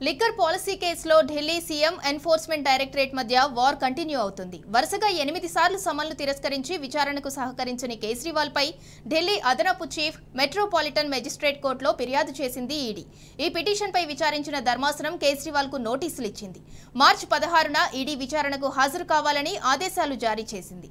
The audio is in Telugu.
లిక్కర్ పాలసీ కేసులో ఢిల్లీ సీఎం ఎన్ఫోర్స్మెంట్ డైరెక్టరేట్ మధ్య వార్ కంటిన్యూ అవుతుంది. వరుసగా 8 సార్లు సమన్లు తిరస్కరించి విచారణకు సహకరించని కేజ్రీవాల్ పై ఢిల్లీ అదనపు చీఫ్ మెట్రోపాలిటన్ మెజిస్ట్రేట్ కోర్టులో ఫిర్యాదు చేసింది ఈడీ. ఈ పిటిషన్ పై విచారించిన ధర్మాసనం కేజ్రీవాల్ కు నోటీసులు ఇచ్చింది. మార్చి 16న ఈడీ విచారణకు హాజరు కావాలని ఆదేశాలు జారీ చేసింది.